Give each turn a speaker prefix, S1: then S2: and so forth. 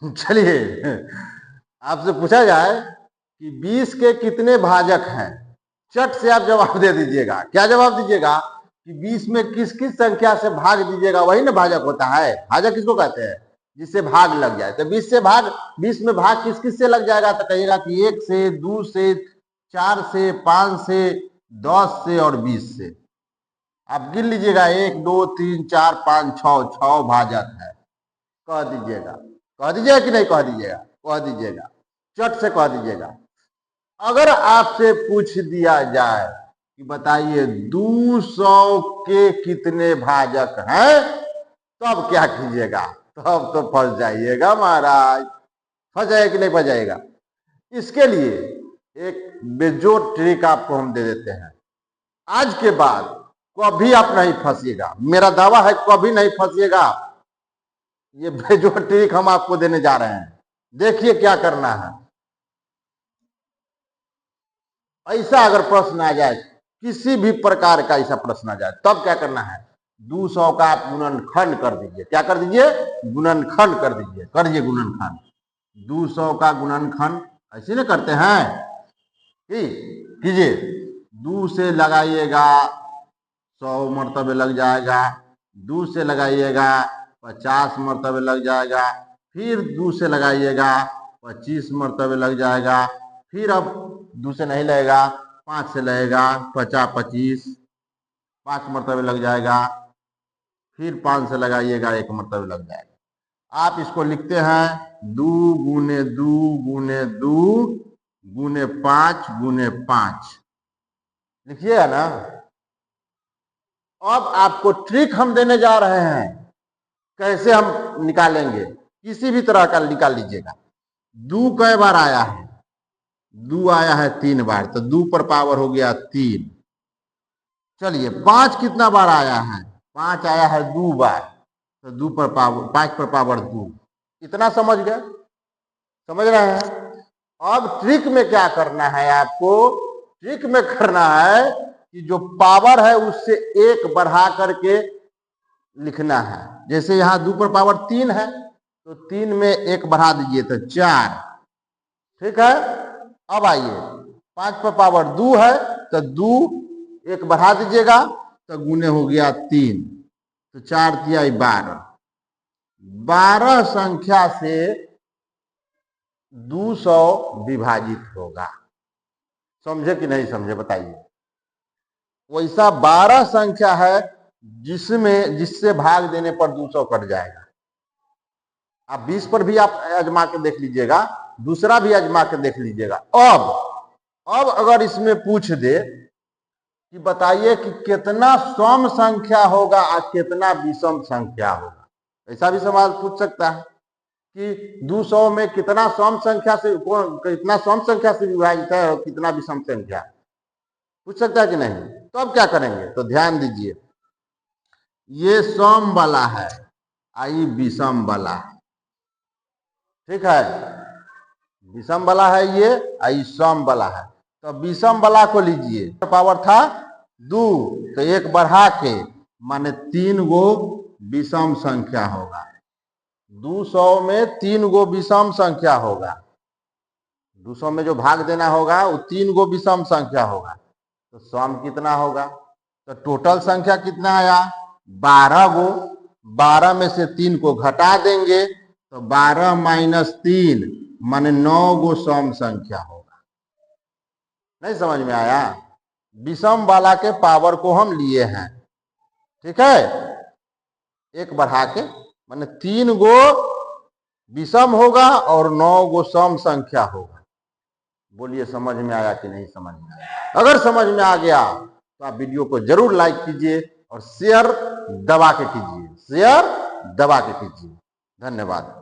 S1: चलिए, आपसे पूछा जाए कि 20 के कितने भाजक हैं, चट से आप जवाब दे दीजिएगा। क्या जवाब दीजिएगा कि 20 में किस किस संख्या से भाग दीजिएगा, वही ना भाजक होता है। भाजक किसको कहते हैं? जिससे भाग लग जाए। तो 20 में भाग किस किस से लग जाएगा? तो कहिएगा कि 1 से, 2 से, 4 से, 5 से, 10 से और 20 से। आप गिन लीजिएगा, 1 2 3 4 5 6 भाजक है। कह दीजिएगा, कह दीजिएगा कि नहीं कह दीजिएगा? कह दीजिएगा, चट से कह दीजिएगा। अगर आपसे पूछ दिया जाए कि बताइए 200 के कितने भाजक हैं, तब क्या कीजिएगा? तब तो फंस जाइएगा महाराज। फंस जाएगा कि नहीं फंस जाएगा? इसके लिए एक बेजोड़ ट्रिक आपको हम दे देते हैं। आज के बाद कभी आप नहीं फंसिएगा, मेरा दावा है कभी नहीं फंसिएगा। ये बेजोड़ ट्रिक हम आपको देने जा रहे हैं। देखिए क्या करना है। ऐसा अगर प्रश्न आ जाए, किसी भी प्रकार का ऐसा प्रश्न आ जाए, तब क्या करना है? 200 का आप गुणनखंड कर दीजिए। क्या कर दीजिए? गुणनखंड कर दीजिए। करिए गुणनखंड। 200 का गुणनखंड ऐसे ना करते हैं कि कीजिए। 2 से लगाइएगा 100 मरतबे लग जाएगा, 2 से लगाइएगा 50 मरतबे लग जाएगा, फिर 2 से लगाइएगा 25 मरतबे लग जाएगा, फिर अब 2 से नहीं लगेगा, 5 से लगेगा 50 25 5 मरतबे लग जाएगा, फिर 5 से लगाइएगा 1 मरतबे लग जाएगा। आप इसको लिखते हैं 2 गुने 2 गुने 2 गुने 5 गुने 5। लिखिएगा ना। अब आपको ट्रिक हम देने जा रहे हैं, कैसे हम निकालेंगे। किसी भी तरह का निकाल लीजिएगा। 2 कई बार आया है? 2 आया है 3 बार, तो 2 पर पावर हो गया 3। चलिए 5 कितना बार आया है? 5 आया है 2 बार, तो 2 पर पावर 5 पर पावर 2। इतना समझ गए? समझ रहे हैं? अब ट्रिक में क्या करना है आपको? ट्रिक में करना है कि जो पावर है उससे 1 बढ़ा करके लिखना है। जैसे यहाँ 2 पर पावर 3 है, तो 3 में 1 बढ़ा दीजिए तो 4। ठीक है। अब आइए 5 पर पावर 2 है, तो 2 1 बढ़ा दीजिएगा तो गुने हो गया 3, तो 4 तिया 12। 12 संख्या से 200 विभाजित होगा। समझे कि नहीं समझे बताइए? वैसा 12 संख्या है जिससे भाग देने पर 200 कट जाएगा। आप 20 पर भी आप आजमा के देख लीजिएगा, दूसरा भी आजमा के देख लीजिएगा। अब अगर इसमें पूछ दे कि बताइए कि कितना सम संख्या होगा और कितना विषम संख्या होगा, ऐसा भी सवाल पूछ सकता है कि 200 में कितना सम संख्या से कितना सम संख्या से विभाजित है और कितना विषम संख्या, पूछ सकता है कि नहीं? तो अब क्या करेंगे? तो ध्यान दीजिए, ये सम वाला है, आई विषम वाला है। ठीक है, विषम वाला है ये, आई सम वाला है। तो विषम वाला को लीजिए, पावर था 2, तो 1 बढ़ा के माने 3 गो विषम संख्या होगा। 200 में 3 गो विषम संख्या होगा। 200 में जो भाग देना होगा वो 3 गो विषम संख्या होगा। तो सम कितना होगा? तो टोटल संख्या कितना आया? 12 गो। 12 में से 3 को घटा देंगे तो 12 माइनस 3 माने 9 गो सम संख्या होगा। नहीं समझ में आया? विषम वाला के पावर को हम लिए हैं। ठीक है, 1 बढ़ा के माने 3 गो विषम होगा और 9 गो सम संख्या होगा। बोलिए समझ में आया कि नहीं समझ में आया? अगर समझ में आ गया तो आप वीडियो को जरूर लाइक कीजिए और शेयर दबा के कीजिए। शेयर दबा के कीजिए। धन्यवाद।